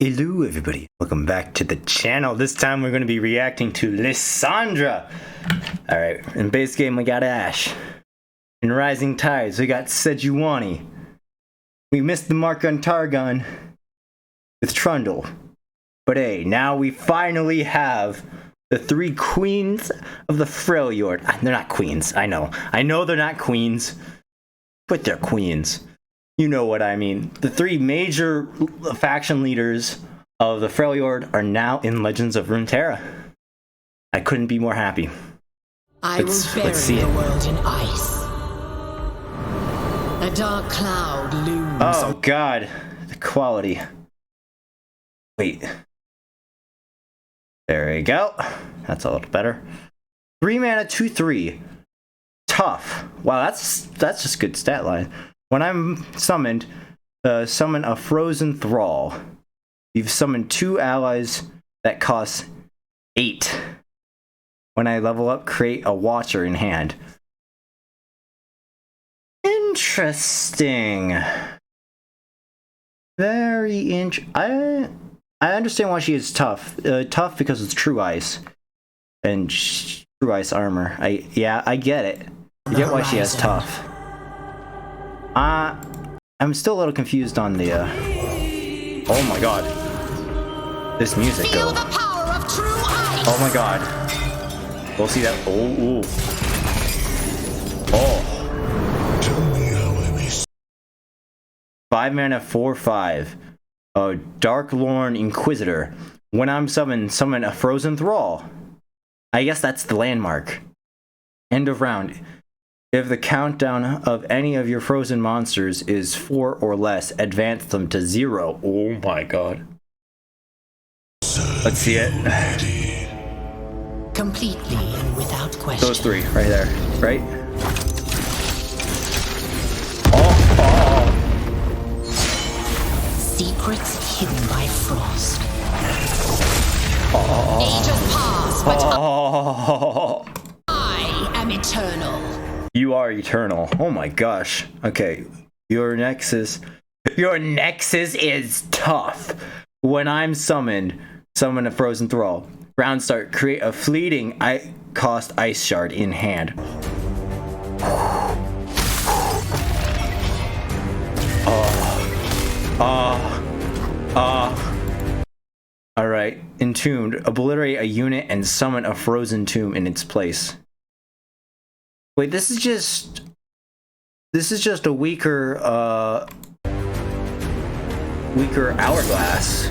Hello everybody, welcome back to the channel. This time we're going to be reacting to Lissandra. Alright, in base game we got Ash. In Rising Tides we got Sejuani. We missed the mark on Targon with Trundle. But hey, now we finally have the three queens of the Freljord. They're not queens, I know. I know they're not queens, but they're queens. You know what I mean. The three major faction leaders of the Freljord are now in Legends of Runeterra. I couldn't be more happy. Let's see the world in ice. A dark cloud looms. Oh god, the quality. Wait. There we go. That's a little better. 3 mana, 2/3. Tough. Wow, that's just good stat line. When I'm summoned, summon a frozen thrall. You've summoned 2 allies that cost 8. When I level up, create a watcher in hand. Interesting. Very I understand why she is tough. Tough because it's true ice and true ice armor. I get it. I get why she has tough. I'm still a little confused on the, oh my god. This music, though. Feel the power of true ice. Oh my god. We'll see that. Oh, ooh. Oh. 5 mana, 4/5. Oh, Dark Lorn Inquisitor. When I'm summoned, summon a Frozen Thrall. I guess that's the landmark. End of round. If the countdown of any of your frozen monsters is 4 or less, advance them to 0. Oh my god. Let's see it. Completely and without question. Those 3 right there, right? Oh. Secrets hidden by frost. Ages pass, but I am eternal. You are eternal. Oh my gosh. Okay. Your nexus is tough. When I'm summoned, summon a frozen thrall. Round start, create a fleeting cost ice shard in hand. Alright. Entombed. Obliterate a unit and summon a frozen tomb in its place. Wait, this is just a weaker hourglass.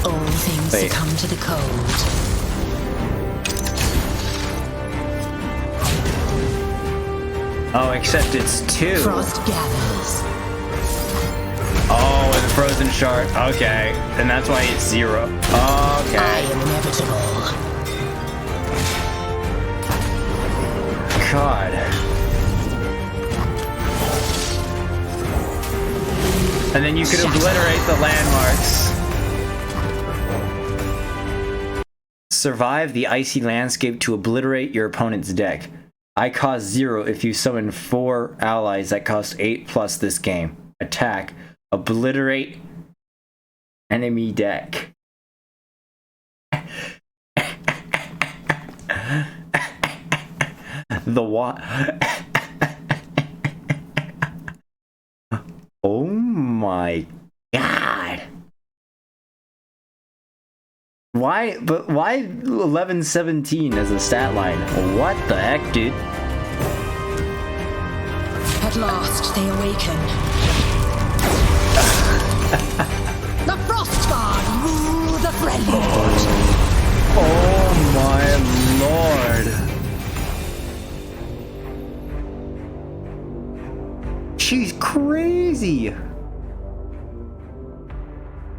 All things succumb to the cold. Oh, except it's 2. Frost gathers. Oh, with a frozen shard. Okay, and that's why it's 0. Okay. I am inevitable. God. And then you could obliterate the landmarks. Survive the icy landscape to obliterate your opponent's deck. I cost 0 if you summon 4 allies that cost 8+ this game. Attack. Obliterate enemy deck. The what? Oh my god. Why 1117 as a stat line? What the heck, dude? At last they awaken. The Frost God rule the Freljord. Oh my lord. She's crazy.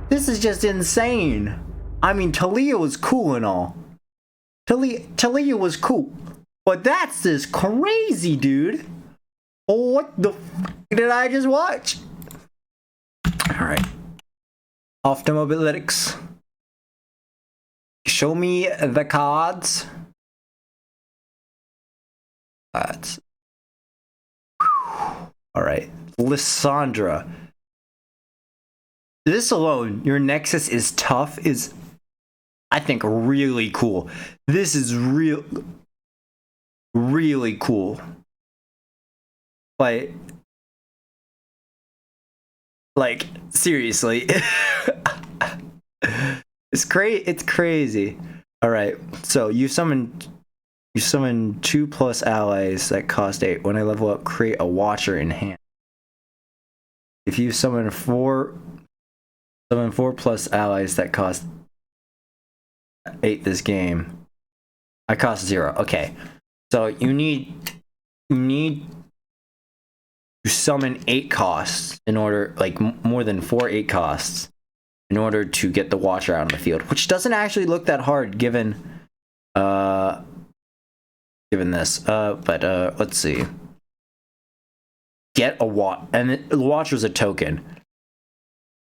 This is just insane. I mean, Talia was cool and all. Talia was cool. But that's just crazy, dude. What the f did I just watch? Alright. Off to Mobilytics. Show me the cards. Alright. Lissandra. this alone, your Nexus is tough, is, I think, really cool. This is really cool. Like seriously. It's crazy. All right, so you summon 2+ allies that cost 8. When I level up, create a Watcher in hand. If you summon 4+ allies that cost 8 this game, I cost 0. Okay, so you need to summon 8 costs in order, like more than 4 8 costs, in order to get the Watcher out on the field, which doesn't actually look that hard given this. But let's see. Get a and the Watcher's a token.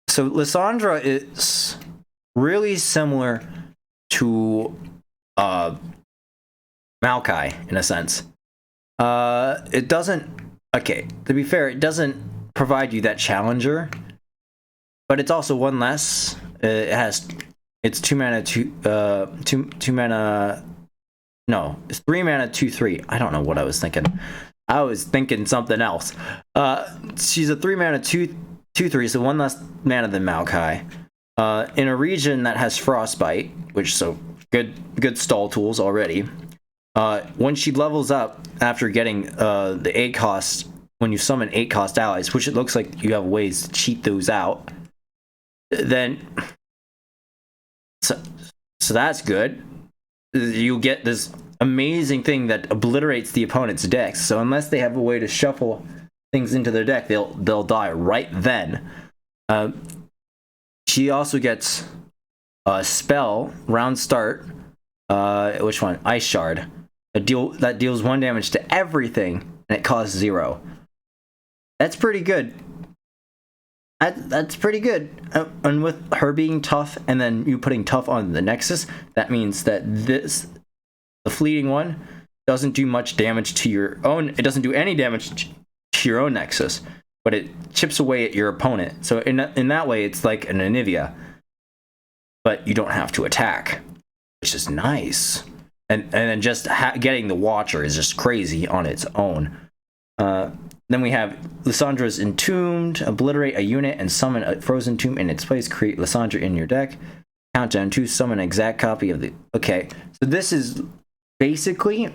So Lissandra is really similar to Maokai in a sense. It doesn't. Okay, to be fair, it doesn't provide you that challenger, but it's also one less. It's 2 mana, 2 mana. No, it's 3 mana, 2/3. I don't know what I was thinking. I was thinking something else. She's a 3 mana, 2/3, so 1 less mana than Maokai. In a region that has Frostbite, which so good stall tools already. When she levels up after getting the 8 costs, when you summon 8 cost allies, which it looks like you have ways to cheat those out, then so that's good. You get this amazing thing that obliterates the opponent's decks. So unless they have a way to shuffle things into their deck, they'll die right then. She also gets a spell round start. Which one? Ice Shard. That deals 1 damage to everything, and it costs 0. That's pretty good. That's pretty good. And with her being tough, and then you putting tough on the Nexus, that means that the fleeting one, doesn't do much damage to your own. It doesn't do any damage to your own Nexus, but it chips away at your opponent. So in that way, it's like an Anivia, but you don't have to attack, which is nice. And then just getting the Watcher is just crazy on its own. Then we have Lissandra's Entombed. Obliterate a unit and summon a Frozen Tomb in its place. Create Lissandra in your deck. Countdown 2. Summon an exact copy of the... Okay, so this is basically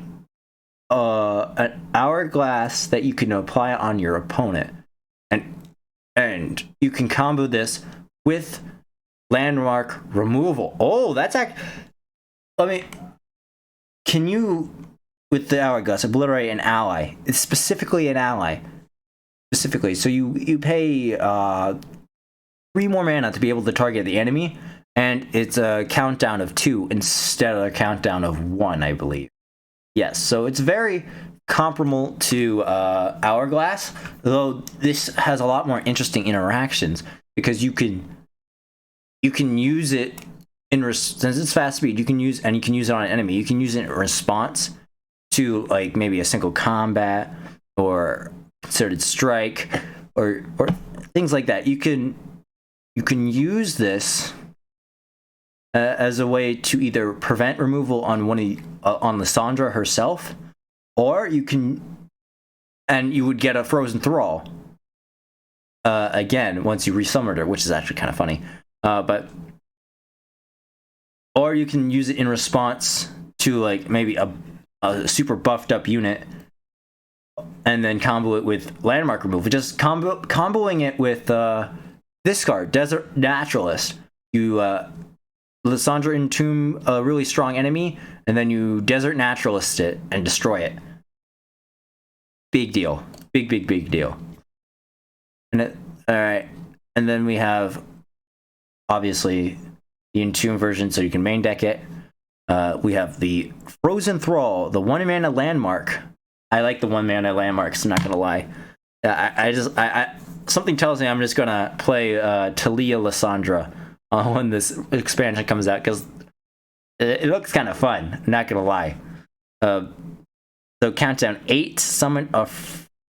an hourglass that you can apply on your opponent. And you can combo this with landmark removal. Oh, that's can you, with the hourglass, obliterate an ally? It's specifically an ally. Specifically, so you pay 3 more mana to be able to target the enemy, and it's a countdown of 2 instead of a countdown of 1, I believe. Yes, so it's very comparable to Hourglass, though this has a lot more interesting interactions because you can use it since it's fast speed. You can use it on an enemy. You can use it in response to like maybe a single combat or concerted strike or things like that. You can use this as a way to either prevent removal on on Lissandra herself, or you would get a Frozen Thrall again once you resummoned her, which is actually kind of funny. Or you can use it in response to like maybe a super buffed up unit, and then combo it with landmark removal. Just comboing it with this card, Desert Naturalist. You Lissandra Entomb a really strong enemy, and then you Desert Naturalist it and destroy it. Big deal. Big deal. Alright. And then we have, obviously, the Entomb version, so you can main deck it. We have the Frozen Thrall, the 1 mana landmark. I like the 1 mana landmarks, I'm not gonna lie. I something tells me I'm just gonna play Talia Lissandra when this expansion comes out, because it looks kind of fun, I'm not gonna lie. So countdown 8, summon a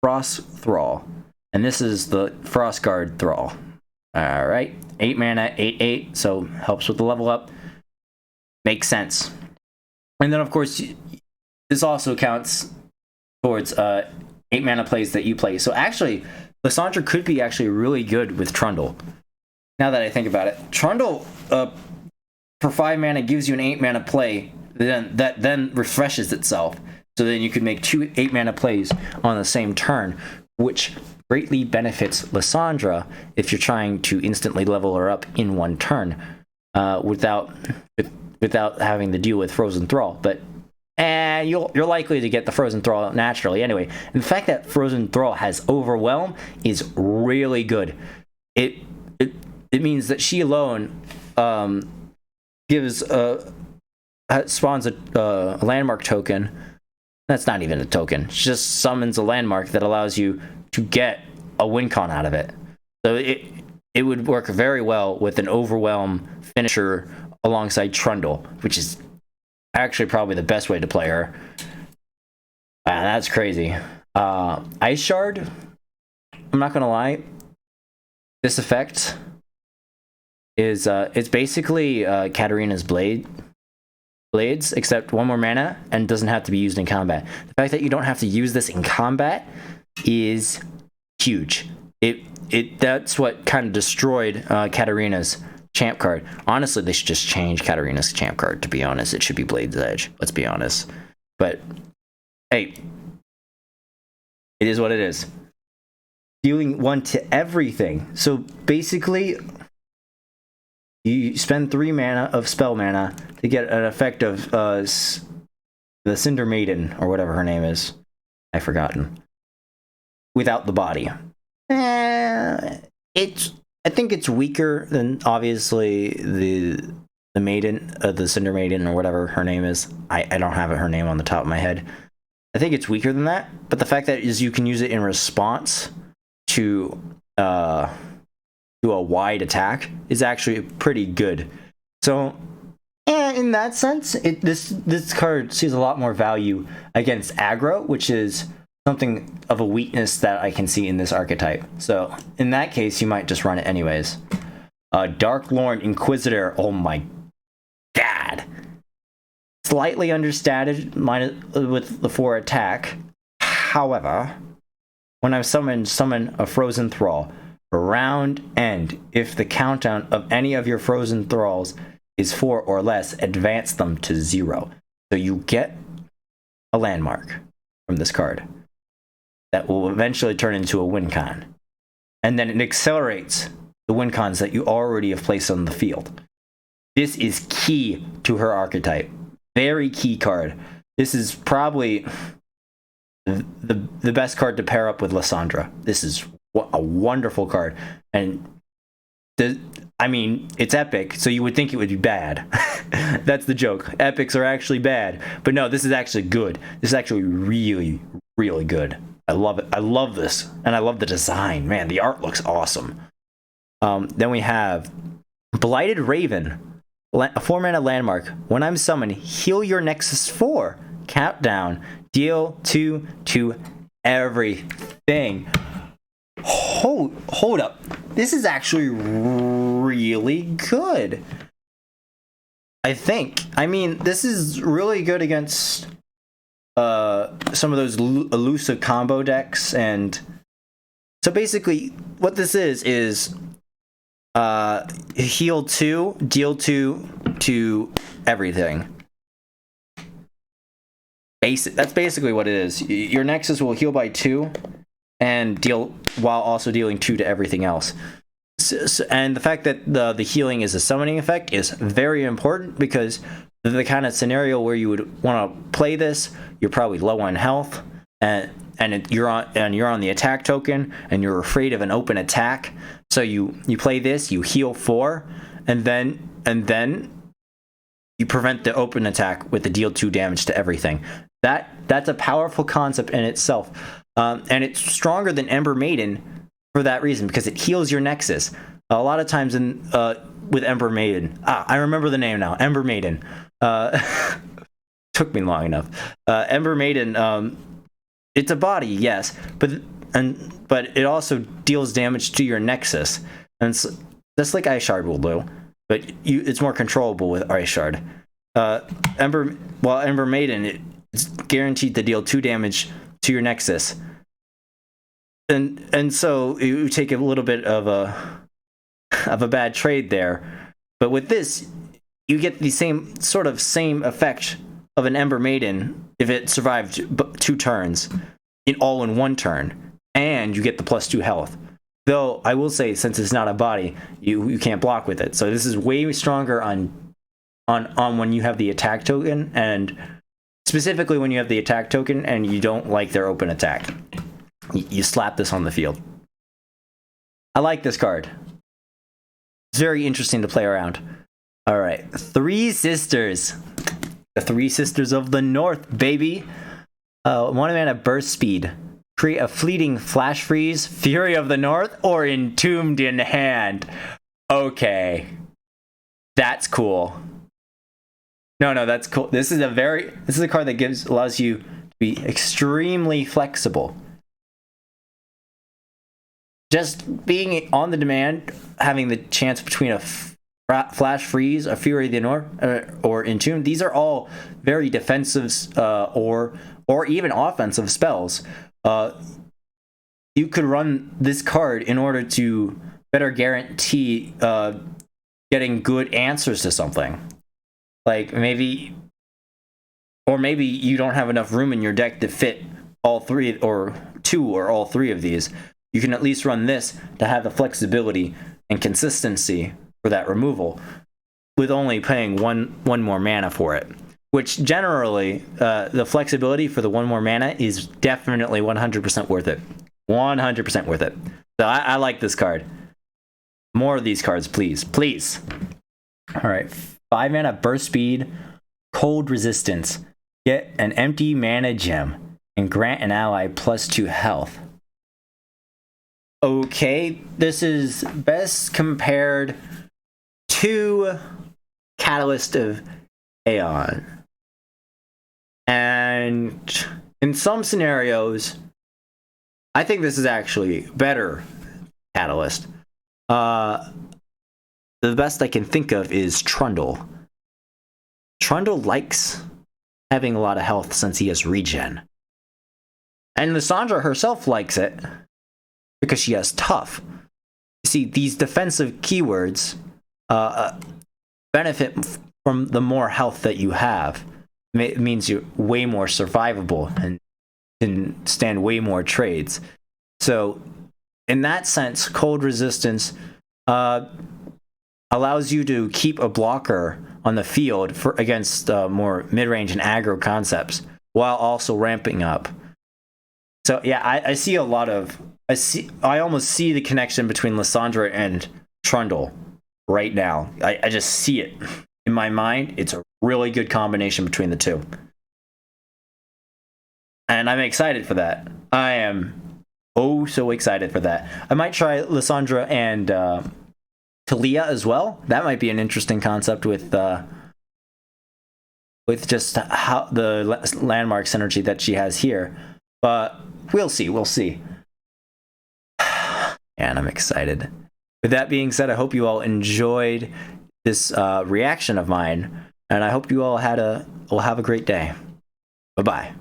Frost Thrall. And this is the Frostguard Thrall. All right, 8 mana, 8/8, so helps with the level up. Makes sense. And then of course, this also counts towards 8 mana plays that you play. So actually, Lissandra could be actually really good with Trundle. Now that I think about it, Trundle for 5 mana gives you an 8 mana play that then refreshes itself. So then you could make 2 8 mana plays on the same turn, which greatly benefits Lissandra if you're trying to instantly level her up in one turn without having to deal with Frozen Thrall. But you're likely to get the Frozen Thrall naturally anyway. And the fact that Frozen Thrall has Overwhelm is really good. It means that she alone spawns a landmark token. That's not even a token. She just summons a landmark that allows you to get a win con out of it. So it would work very well with an Overwhelm finisher alongside Trundle, which is actually probably the best way to play her. That's crazy. Ice Shard, I'm not gonna lie, this effect is it's basically Katarina's blades, except 1 more mana and doesn't have to be used in combat. The fact that you don't have to use this in combat is huge. That's what kind of destroyed Katarina's champ card. Honestly, they should just change Katarina's champ card, to be honest. It should be Blade's Edge, let's be honest. But hey, it is what it is. Dealing 1 to everything. So basically, you spend 3 mana of spell mana to get an effect of the Cinder Maiden, or whatever her name is. I've forgotten. Without the body. I think it's weaker than, obviously, the Maiden, the Cinder Maiden, or whatever her name is. I don't have her name on the top of my head. I think it's weaker than that, but the fact that is you can use it in response to a wide attack is actually pretty good. So in that sense, this card sees a lot more value against aggro, which is something of a weakness that I can see in this archetype. So in that case, you might just run it anyways. Dark Lorn Inquisitor, oh my god. Slightly understated with the 4 attack. However, when I summon a Frozen Thrall, round end, if the countdown of any of your Frozen Thralls is 4 or less, advance them to 0. So you get a landmark from this card that will eventually turn into a win con. And then it accelerates the win cons that you already have placed on the field. This is key to her archetype. Very key card. This is probably the best card to pair up with Lissandra. This is a wonderful card. And it's epic, so you would think it would be bad. That's the joke. Epics are actually bad. But no, this is actually good. This is actually really, really good. I love it. I love this. And I love the design. Man, the art looks awesome. Then we have Blighted Raven. A 4 mana landmark. When I'm summoned, heal your Nexus 4. Countdown. Deal 2 to everything. Hold up. This is actually really good. I think. This is really good against some of those elusive combo decks. And so basically, what this is heal 2, deal 2 to everything. That's basically what it is. Your Nexus will heal by 2 and deal while also dealing 2 to everything else. And the fact that the healing is a summoning effect is very important, because the kind of scenario where you would want to play this, you're probably low on health and you're on the attack token and you're afraid of an open attack. So you play this, you heal 4, and then you prevent the open attack with the deal 2 damage to everything. That's a powerful concept in itself. And it's stronger than Ember Maiden for that reason, because it heals your Nexus. A lot of times with Ember Maiden, I remember the name now, Ember Maiden. Took me long enough. Ember Maiden, it's a body, yes, but it also deals damage to your Nexus. And so, just like Ice Shard will do, but it's more controllable with Ice Shard. Ember Maiden, it's guaranteed to deal 2 damage to your Nexus. And so you take a little bit of a bad trade there. But with this, you get the same effect of an Ember Maiden if it survived 2 turns, all in 1 turn, and you get the +2 health. Though I will say, since it's not a body, you can't block with it. So this is way stronger on when you have the attack token, and specifically when you have the attack token and you don't like their open attack. You slap this on the field. I like this card. It's very interesting to play around. All right, 3 Sisters. The 3 Sisters of the North, baby. 1 mana burst speed. Create a fleeting flash freeze, Fury of the North, or Entombed in hand. Okay. That's cool. No, that's cool. This is a card that allows you to be extremely flexible. Just being on the demand, having the chance between a flash freeze, a Fury of the North, or Entomb. These are all very defensive or even offensive spells. You could run this card in order to better guarantee getting good answers to something. Like maybe you don't have enough room in your deck to fit all 3 or 2 or all 3 of these. You can at least run this to have the flexibility and consistency for that removal, with only paying one more mana for it. Which generally, the flexibility for the 1 more mana is definitely 100% worth it. 100% worth it. So I like this card. More of these cards, please. Please. All right. 5 mana burst speed, cold resistance. Get an empty mana gem and grant an ally +2 health. Okay, this is best compared to Catalyst of Aeon. And in some scenarios, I think this is actually better Catalyst. The best I can think of is Trundle. Trundle likes having a lot of health since he has regen. And Lissandra herself likes it because she has tough. You see, these defensive keywords benefit from the more health that you have. It means you're way more survivable and can stand way more trades. So, in that sense, cold resistance allows you to keep a blocker on the field against more mid-range and aggro concepts, while also ramping up. So yeah, I see a lot of I almost see the connection between Lissandra and Trundle right now. I just see it in my mind. It's a really good combination between the two, and I'm excited for that. I am so excited for that. I might try Lissandra and Talia as well. That might be an interesting concept with just how the landmark synergy that she has here. But we'll see. And I'm excited. With that being said, I hope you all enjoyed this reaction of mine, and I hope you all will have a great day. Bye-bye.